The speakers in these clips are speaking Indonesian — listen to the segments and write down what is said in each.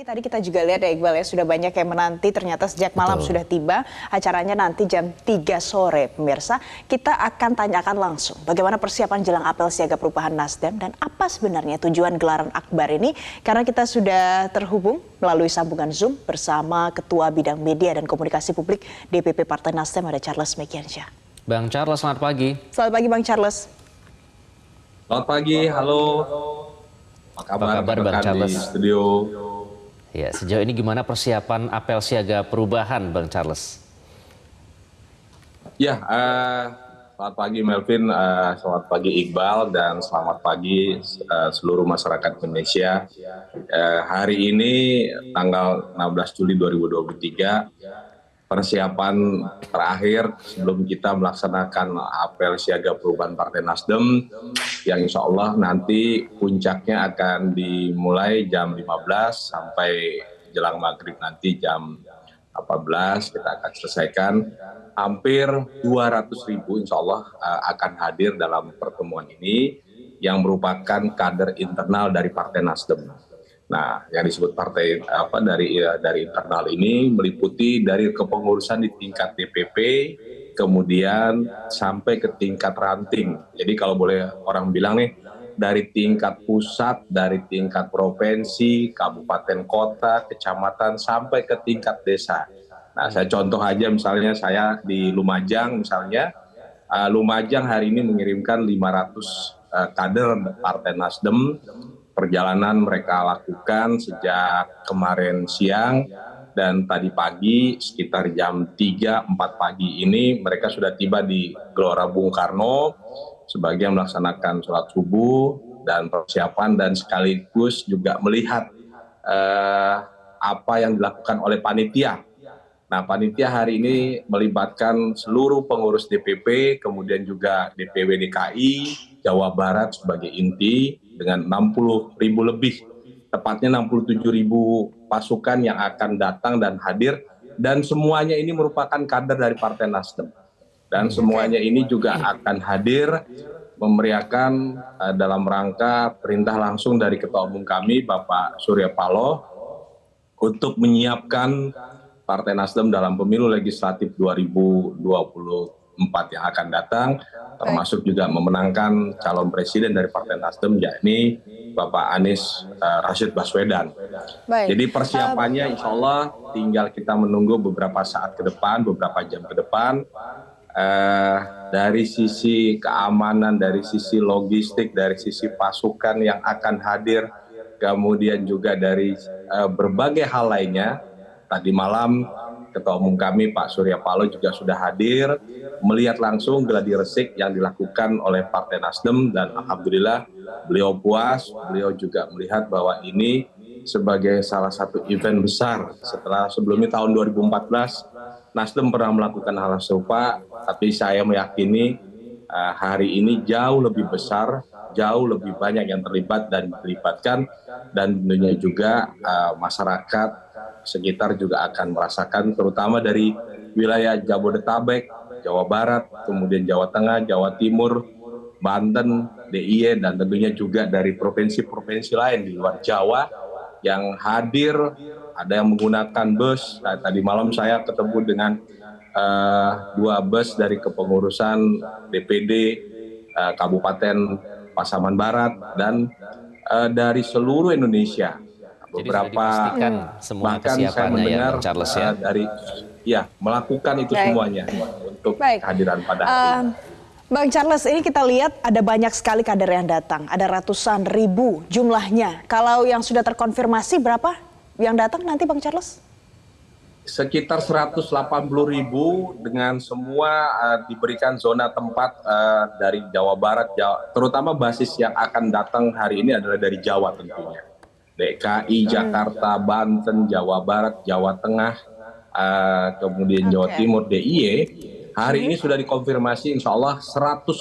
Ini tadi kita juga lihat ya Iqbal ya, sudah banyak yang menanti, ternyata sejak malam sudah tiba. Acaranya nanti jam 3 sore pemirsa. Kita akan tanyakan langsung bagaimana persiapan jelang apel siaga perubahan Nasdem dan apa sebenarnya tujuan gelaran akbar ini. Karena kita sudah terhubung melalui sambungan Zoom bersama Ketua Bidang Media dan Komunikasi Publik DPP Partai Nasdem, ada Charles Mekiansyah. Bang Charles, selamat pagi. Selamat pagi Bang Charles. Selamat pagi, halo. Apa kabar Bang Charles? Di studio. Ya, sejauh ini gimana persiapan apel siaga perubahan, Bang Charles? Ya, selamat pagi Melvin, selamat pagi Iqbal, dan selamat pagi seluruh masyarakat Indonesia. Hari ini tanggal 16 Juli 2023, persiapan terakhir sebelum kita melaksanakan apel siaga perubahan Partai Nasdem yang insya Allah nanti puncaknya akan dimulai jam 15 sampai jelang maghrib nanti jam 14 kita akan selesaikan. Hampir 200.000 insya Allah akan hadir dalam pertemuan ini yang merupakan kader internal dari Partai Nasdem. Nah, yang disebut partai dari internal ini meliputi dari kepengurusan di tingkat DPP, kemudian sampai ke tingkat ranting. Jadi kalau boleh orang bilang nih, dari tingkat pusat, dari tingkat provinsi, kabupaten kota, kecamatan, sampai ke tingkat desa. Nah, saya contoh aja misalnya saya di Lumajang misalnya, Lumajang hari ini mengirimkan 500 kader Partai Nasdem. Perjalanan mereka lakukan sejak kemarin siang dan tadi pagi sekitar jam 3-4 pagi ini mereka sudah tiba di Gelora Bung Karno sebagai melaksanakan sholat subuh dan persiapan dan sekaligus juga melihat apa yang dilakukan oleh panitia. Nah, panitia hari ini melibatkan seluruh pengurus DPP, kemudian juga DPW DKI, Jawa Barat sebagai inti dengan 60.000 lebih, tepatnya 67.000 pasukan yang akan datang dan hadir, dan semuanya ini merupakan kader dari Partai Nasdem. Dan semuanya ini juga akan hadir memeriahkan dalam rangka perintah langsung dari Ketua Umum kami, Bapak Surya Paloh, untuk menyiapkan Partai Nasdem dalam pemilu legislatif 2024 yang akan datang, termasuk juga memenangkan calon presiden dari Partai Nasdem, yakni Bapak Anies Rashid Baswedan. Jadi persiapannya insya Allah tinggal kita menunggu beberapa saat ke depan, beberapa jam ke depan. Dari sisi keamanan, dari sisi logistik, dari sisi pasukan yang akan hadir, kemudian juga dari berbagai hal lainnya. Tadi malam Ketua Umum kami Pak Surya Paloh juga sudah hadir melihat langsung gladi resik yang dilakukan oleh Partai Nasdem, dan alhamdulillah beliau puas. Beliau juga melihat bahwa ini sebagai salah satu event besar setelah sebelumnya tahun 2014 Nasdem pernah melakukan hal serupa, tapi saya meyakini hari ini jauh lebih besar, jauh lebih banyak yang terlibat dan dilibatkan, dan tentunya juga masyarakat sekitar juga akan merasakan, terutama dari wilayah Jabodetabek, Jawa Barat, kemudian Jawa Tengah, Jawa Timur, Banten, DIY, dan tentunya juga dari provinsi-provinsi lain di luar Jawa yang hadir. Ada yang menggunakan bus. Nah, tadi malam saya ketemu dengan 2 bus dari kepengurusan DPD Kabupaten Pasaman Barat dan dari seluruh Indonesia. Beberapa semua bahkan saya mendengar ya, Charles, ya? dari melakukan itu semuanya untuk kehadiran pada hari ini. Bang Charles, ini kita lihat ada banyak sekali kader yang datang, ada ratusan ribu jumlahnya. Kalau yang sudah terkonfirmasi berapa yang datang nanti Bang Charles? Sekitar 180.000 dengan semua diberikan zona tempat dari Jawa Barat, terutama basis yang akan datang hari ini adalah dari Jawa tentunya. DKI, Jakarta, Banten, Jawa Barat, Jawa Tengah, kemudian Jawa Timur, DIY. Hari ini sudah dikonfirmasi insya Allah 180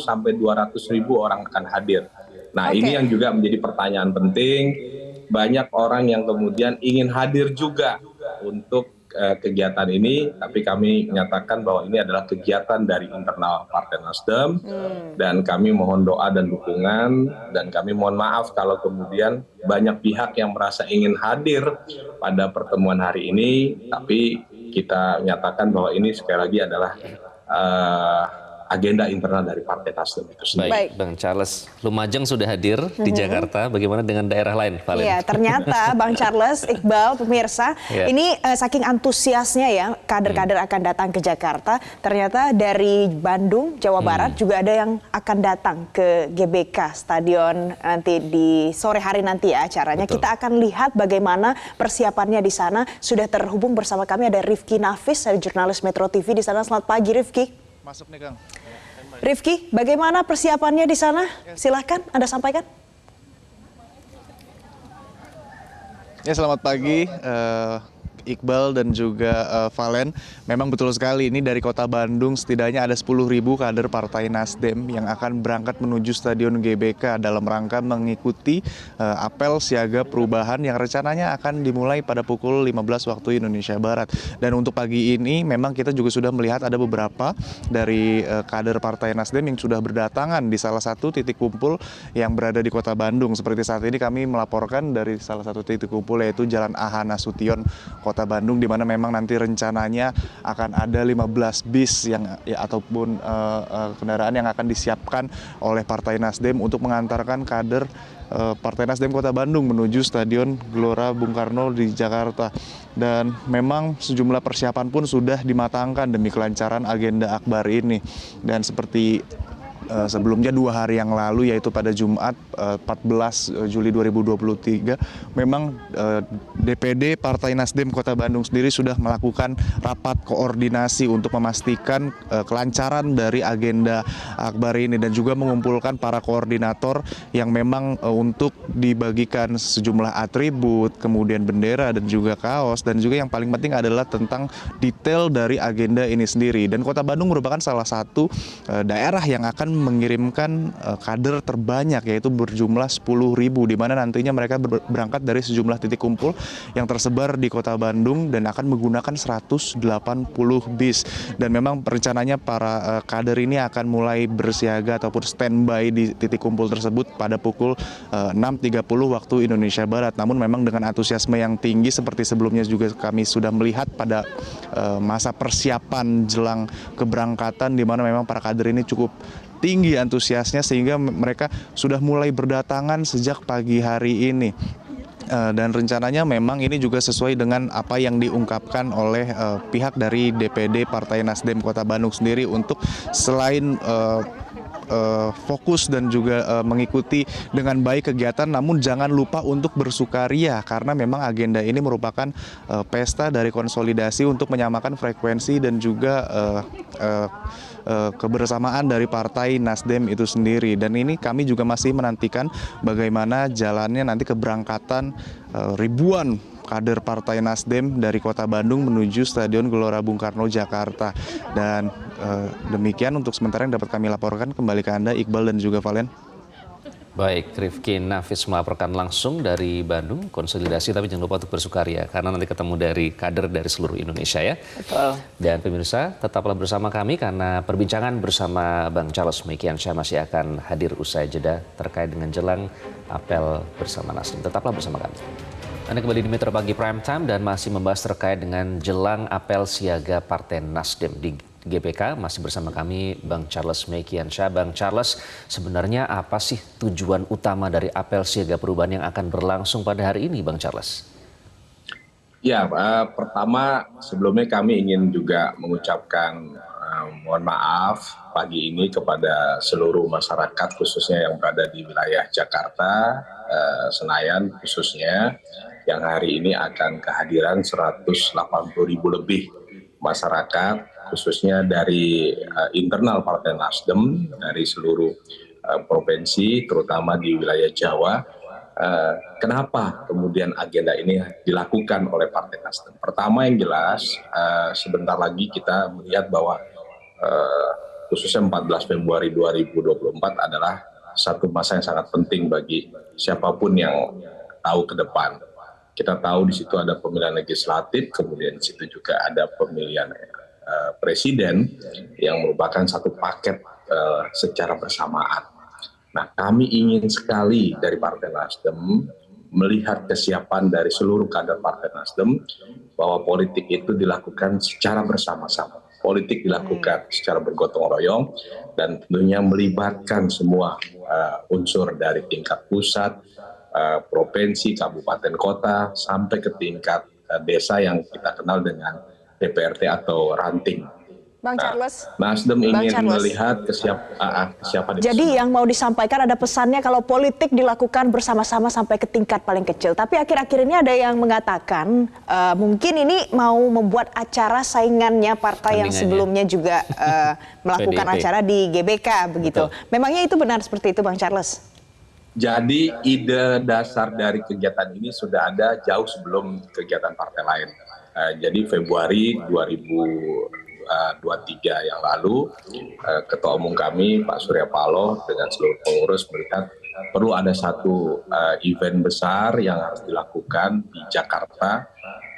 sampai 200.000 orang akan hadir. Nah, ini yang juga menjadi pertanyaan penting. Banyak orang yang kemudian ingin hadir juga untuk kegiatan ini, tapi kami menyatakan bahwa ini adalah kegiatan dari internal Partai Nasdem, dan kami mohon doa dan dukungan, dan kami mohon maaf kalau kemudian banyak pihak yang merasa ingin hadir pada pertemuan hari ini, tapi kita menyatakan bahwa ini sekali lagi adalah agenda internal dari Partai Nasdem itu sendiri. Baik, Bang Charles, Lumajang sudah hadir di Jakarta. Bagaimana dengan daerah lain, Valen? Iya, ternyata Bang Charles, Iqbal, pemirsa, ini saking antusiasnya ya kader-kader akan datang ke Jakarta. Ternyata dari Bandung, Jawa Barat juga ada yang akan datang ke GBK Stadion nanti di sore hari nanti ya acaranya. Betul. Kita akan lihat bagaimana persiapannya di sana. Sudah terhubung bersama kami ada Rifki Nafis, dari jurnalis Metro TV di sana. Selamat pagi, Rifki. Masuk nih, Kang. Rifki, bagaimana persiapannya di sana? Silahkan Anda sampaikan. Ya, selamat pagi. Iqbal dan juga Valen. Memang betul sekali, ini dari kota Bandung setidaknya ada 10.000 kader Partai Nasdem yang akan berangkat menuju Stadion GBK dalam rangka mengikuti apel siaga perubahan yang rencananya akan dimulai pada pukul 15 waktu Indonesia Barat. Dan untuk pagi ini memang kita juga sudah melihat ada beberapa dari kader Partai Nasdem yang sudah berdatangan di salah satu titik kumpul yang berada di kota Bandung. Seperti saat ini kami melaporkan dari salah satu titik kumpul yaitu Jalan AH Nasution, Kota Bandung, di mana memang nanti rencananya akan ada 15 bis yang ataupun kendaraan yang akan disiapkan oleh Partai Nasdem untuk mengantarkan kader Partai Nasdem Kota Bandung menuju Stadion Gelora Bung Karno di Jakarta. Dan memang sejumlah persiapan pun sudah dimatangkan demi kelancaran agenda akbar ini. Dan seperti sebelumnya 2 hari yang lalu, yaitu pada Jumat 14 Juli 2023, memang DPD Partai Nasdem Kota Bandung sendiri sudah melakukan rapat koordinasi untuk memastikan kelancaran dari agenda akbar ini dan juga mengumpulkan para koordinator yang memang untuk dibagikan sejumlah atribut, kemudian bendera dan juga kaos, dan juga yang paling penting adalah tentang detail dari agenda ini sendiri. Dan Kota Bandung merupakan salah satu daerah yang akan mengirimkan kader terbanyak, yaitu berjumlah 10.000, di mana nantinya mereka berangkat dari sejumlah titik kumpul yang tersebar di Kota Bandung dan akan menggunakan 180 bis. Dan memang rencananya para kader ini akan mulai bersiaga ataupun standby di titik kumpul tersebut pada pukul 6.30 waktu Indonesia Barat. Namun memang dengan antusiasme yang tinggi seperti sebelumnya juga kami sudah melihat pada masa persiapan jelang keberangkatan, di mana memang para kader ini cukup tinggi antusiasnya sehingga mereka sudah mulai berdatangan sejak pagi hari ini. Dan rencananya memang ini juga sesuai dengan apa yang diungkapkan oleh pihak dari DPD Partai Nasdem Kota Bandung sendiri, untuk selain fokus dan juga mengikuti dengan baik kegiatan, namun jangan lupa untuk bersukaria, karena memang agenda ini merupakan pesta dari konsolidasi untuk menyamakan frekuensi dan juga kebersamaan dari Partai Nasdem itu sendiri. Dan ini kami juga masih menantikan bagaimana jalannya nanti keberangkatan ribuan kader Partai Nasdem dari Kota Bandung menuju Stadion Gelora Bung Karno Jakarta. Dan demikian untuk sementara yang dapat kami laporkan. Kembali ke Anda, Iqbal dan juga Valen. Baik, Rifki Nafis melaporkan langsung dari Bandung, konsolidasi, tapi jangan lupa untuk bersukaria karena nanti ketemu dari kader dari seluruh Indonesia ya. Betul. Dan pemirsa, tetaplah bersama kami karena perbincangan bersama Bang Charles Mekiansyah masih akan hadir usai jeda terkait dengan jelang apel bersama Nasdem. Tetaplah bersama kami. Anda kembali di Metro Pagi Prime Time dan masih membahas terkait dengan jelang apel siaga Partai Nasdem di GBK. Masih bersama kami Bang Charles Mekiansyah. Bang Charles, sebenarnya apa sih tujuan utama dari apel siaga perubahan yang akan berlangsung pada hari ini, Bang Charles? Ya, pertama sebelumnya kami ingin juga mengucapkan mohon maaf pagi ini kepada seluruh masyarakat khususnya yang berada di wilayah Jakarta, Senayan khususnya, yang hari ini akan kehadiran 180.000 lebih masyarakat khususnya dari internal Partai Nasdem dari seluruh provinsi, terutama di wilayah Jawa. Kenapa kemudian agenda ini dilakukan oleh Partai Nasdem? Pertama yang jelas, sebentar lagi kita melihat bahwa khususnya 14 Februari 2024 adalah satu masa yang sangat penting bagi siapapun yang tahu ke depan. Kita tahu di situ ada pemilihan legislatif, kemudian di situ juga ada pemilihan presiden yang merupakan satu paket secara bersamaan. Nah, kami ingin sekali dari Partai Nasdem melihat kesiapan dari seluruh kader Partai Nasdem bahwa politik itu dilakukan secara bersama-sama. Politik dilakukan secara bergotong royong dan tentunya melibatkan semua unsur dari tingkat pusat, provinsi, kabupaten, kota, sampai ke tingkat desa yang kita kenal dengan DPRT atau ranting. Bang Charles. Nasdem ingin Charles. melihat kesiapan. Jadi yang mau disampaikan ada pesannya kalau politik dilakukan bersama-sama sampai ke tingkat paling kecil. Tapi akhir-akhir ini ada yang mengatakan mungkin ini mau membuat acara saingannya partai yang sebelumnya juga melakukan acara di GBK begitu. Betul. Memangnya itu benar seperti itu, Bang Charles? Jadi ide dasar dari kegiatan ini sudah ada jauh sebelum kegiatan partai lain. Jadi Februari 2023 yang lalu, Ketua Umum kami Pak Surya Paloh dengan seluruh pengurus melihat perlu ada satu event besar yang harus dilakukan di Jakarta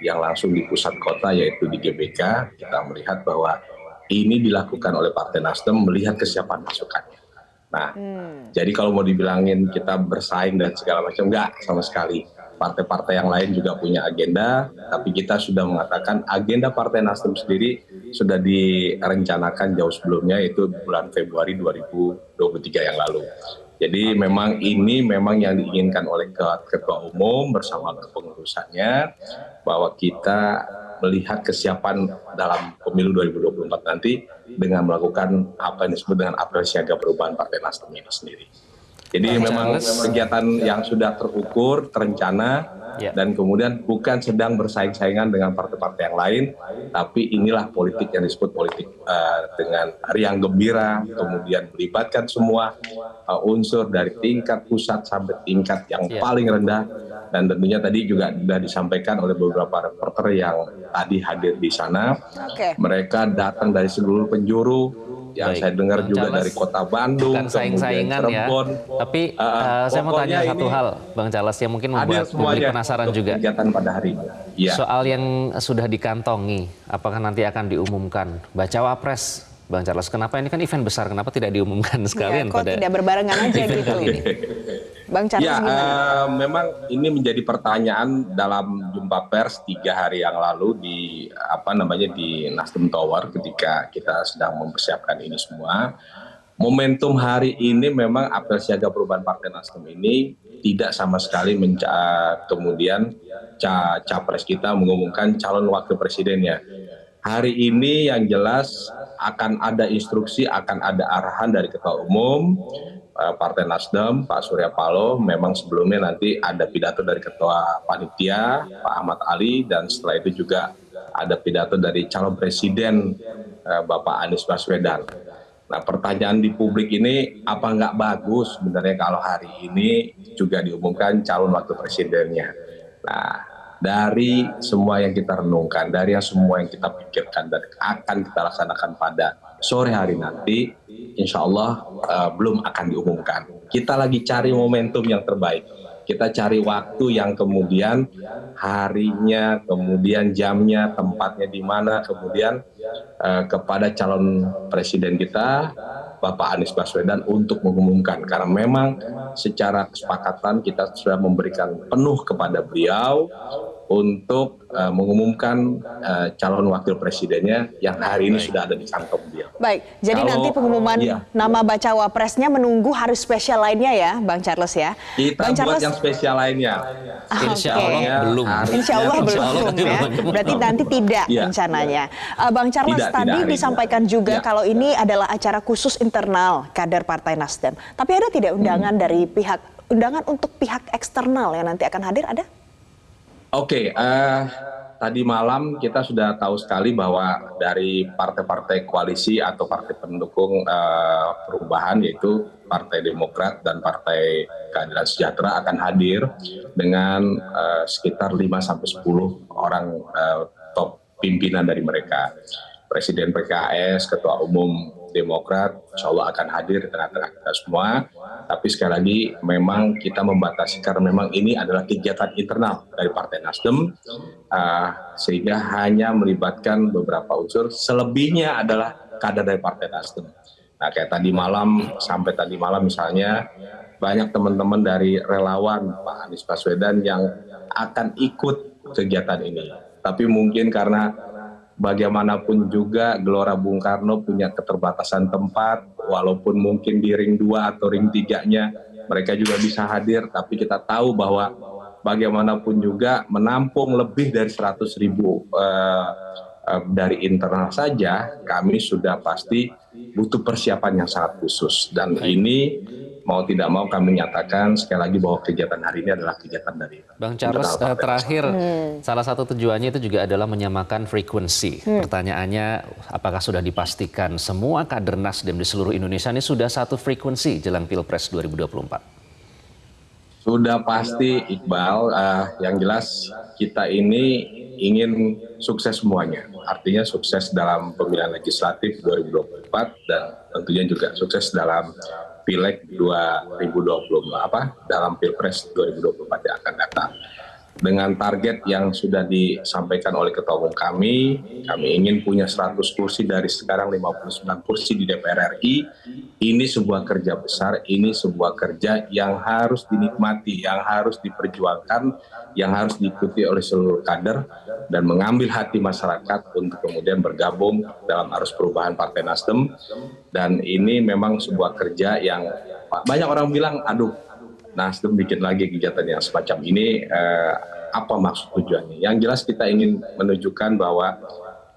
yang langsung di pusat kota yaitu di GBK. Kita melihat bahwa ini dilakukan oleh Partai Nasdem melihat kesiapan masukannya. Nah, jadi kalau mau dibilangin kita bersaing dan segala macam, enggak sama sekali. Partai-partai yang lain juga punya agenda, tapi kita sudah mengatakan agenda Partai Nasdem sendiri sudah direncanakan jauh sebelumnya, yaitu bulan Februari 2023 yang lalu. Jadi memang ini yang diinginkan oleh Ketua Umum bersama kepengurusannya, bahwa kita melihat kesiapan dalam pemilu 2024 nanti dengan melakukan apa yang disebut dengan apel siaga perubahan Partai Nasdem ini sendiri. Jadi memang kegiatan yang sudah terukur, terencana, dan kemudian bukan sedang bersaing-saingan dengan partai-partai yang lain, tapi inilah politik yang disebut politik dengan riang gembira, kemudian melibatkan semua unsur dari tingkat pusat sampai tingkat yang paling rendah, dan tentunya tadi juga sudah disampaikan oleh beberapa reporter yang tadi hadir di sana. Mereka datang dari seluruh penjuru. Yang saya dengar juga Charles, dari kota Bandung, bukan saing-saingan ya, tapi saya mau tanya satu hal, Bang Charles, yang mungkin membuat publik penasaran juga. Kegiatan pada hari ini. Ya. Soal yang sudah dikantongi, apakah nanti akan diumumkan bacawa pres, Bang Charles? Kenapa ini kan event besar, kenapa tidak diumumkan sekalian pada tidak berbarengan aja gitu ini? Bang Charles, memang ini menjadi pertanyaan dalam jumpa pers 3 hari yang lalu di di Nasdem Tower ketika kita sedang mempersiapkan ini semua. Momentum hari ini memang apel siaga perubahan Partai Nasdem ini tidak sama sekali kemudian capres kita mengumumkan calon wakil presidennya. Hari ini yang jelas akan ada instruksi, akan ada arahan dari Ketua Umum Partai Nasdem, Pak Surya Paloh. Memang sebelumnya nanti ada pidato dari Ketua Panitia, Pak Ahmad Ali, dan setelah itu juga ada pidato dari calon presiden Bapak Anies Baswedan. Nah, pertanyaan di publik ini, apa nggak bagus sebenarnya kalau hari ini juga diumumkan calon wakil presidennya. Nah, dari semua yang kita renungkan, dari semua yang kita pikirkan dan akan kita laksanakan pada sore hari nanti, insya Allah belum akan diumumkan. Kita lagi cari momentum yang terbaik. Kita cari waktu yang kemudian harinya, kemudian jamnya, tempatnya di mana, kemudian kepada calon presiden kita, Bapak Anies Baswedan, untuk mengumumkan. Karena memang secara kesepakatan kita sudah memberikan penuh kepada beliau untuk mengumumkan calon wakil presidennya yang hari ini sudah ada di kantong beliau. Baik, jadi nanti pengumuman nama bacawa presnya menunggu hari spesial lainnya ya, Bang Charles ya. Kita Bang buat Charles, yang spesial lainnya. Insya Allah belum. Insya Allah belum ya. Berarti nanti tidak rencananya. Bang Charles tadi disampaikan juga kalau ini adalah acara khusus internal kader Partai Nasdem. Tapi ada tidak undangan dari undangan untuk pihak eksternal yang nanti akan hadir, ada? Oke, tadi malam kita sudah tahu sekali bahwa dari partai-partai koalisi atau partai pendukung perubahan, yaitu Partai Demokrat dan Partai Keadilan Sejahtera, akan hadir dengan sekitar 5-10 orang top pimpinan dari mereka. Presiden PKS, Ketua Umum Demokrat insya Allah akan hadir di tengah-tengah kita semua. Tapi sekali lagi memang kita membatasi karena memang ini adalah kegiatan internal dari Partai Nasdem, sehingga hanya melibatkan beberapa unsur, selebihnya adalah kader dari Partai Nasdem. Nah kayak tadi malam, sampai tadi malam misalnya, banyak teman-teman dari relawan Pak Anies Baswedan yang akan ikut kegiatan ini. Tapi mungkin karena bagaimanapun juga Gelora Bung Karno punya keterbatasan tempat, walaupun mungkin di ring 2 atau ring 3-nya mereka juga bisa hadir, tapi kita tahu bahwa bagaimanapun juga menampung lebih dari 100.000 dari internal saja, kami sudah pasti butuh persiapan yang sangat khusus. Dan ini mau tidak mau kami nyatakan sekali lagi bahwa kegiatan hari ini adalah kegiatan dari Bang Charles, terakhir salah satu tujuannya itu juga adalah menyamakan frekuensi. Pertanyaannya, apakah sudah dipastikan semua kader Nasdem di seluruh Indonesia ini sudah satu frekuensi jelang Pilpres 2024? Sudah pasti Iqbal, yang jelas kita ini ingin sukses semuanya. Artinya sukses dalam pemilihan legislatif 2024 dan tentunya juga sukses dalam Pileg 2024, dalam Pilpres 2024 yang akan datang. Dengan target yang sudah disampaikan oleh Ketua Umum kami ingin punya 100 kursi dari sekarang 59 kursi di DPR RI. Ini sebuah kerja besar, ini sebuah kerja yang harus dinikmati, yang harus diperjuangkan, yang harus diikuti oleh seluruh kader dan mengambil hati masyarakat untuk kemudian bergabung dalam arus perubahan Partai Nasdem. Dan ini memang sebuah kerja yang banyak orang bilang, aduh, Nasdem bikin lagi kegiatan yang semacam ini, apa maksud tujuannya? Yang jelas kita ingin menunjukkan bahwa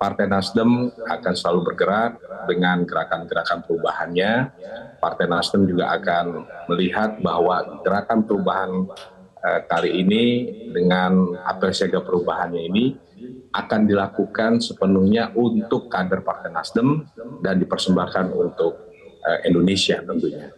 Partai Nasdem akan selalu bergerak dengan gerakan-gerakan perubahannya. Partai Nasdem juga akan melihat bahwa gerakan perubahan kali ini dengan apel siaga perubahannya ini akan dilakukan sepenuhnya untuk kader Partai Nasdem dan dipersembahkan untuk Indonesia tentunya.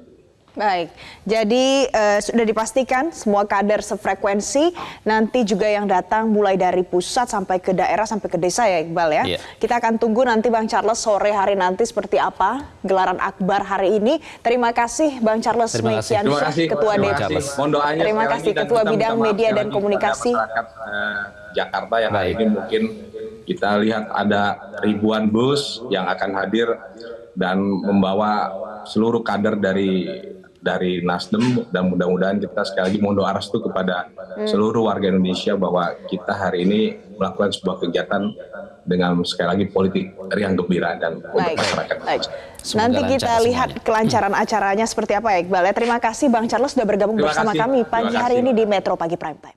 Baik, jadi sudah dipastikan semua kader sefrekuensi, nanti juga yang datang mulai dari pusat sampai ke daerah sampai ke desa ya Iqbal ya. Yeah. Kita akan tunggu nanti Bang Charles sore hari nanti seperti apa gelaran akbar hari ini. Terima kasih Bang Charles Mekiansyah, Ketua DPP. Terima kasih Ketua Bidang Media dan Komunikasi. Jakarta yang hari ini mungkin kita lihat ada ribuan bus yang akan hadir dan membawa seluruh kader dari Nasdem, dan mudah-mudahan kita sekali lagi mohon doa restu kepada seluruh warga Indonesia bahwa kita hari ini melakukan sebuah kegiatan dengan sekali lagi politik yang gembira dan untuk masyarakat. Nanti kita lihat kelancaran acaranya seperti apa ya Iqbal ya. Terima kasih Bang Charles sudah bergabung bersama kami pagi hari ini di Metro Pagi Prime Time.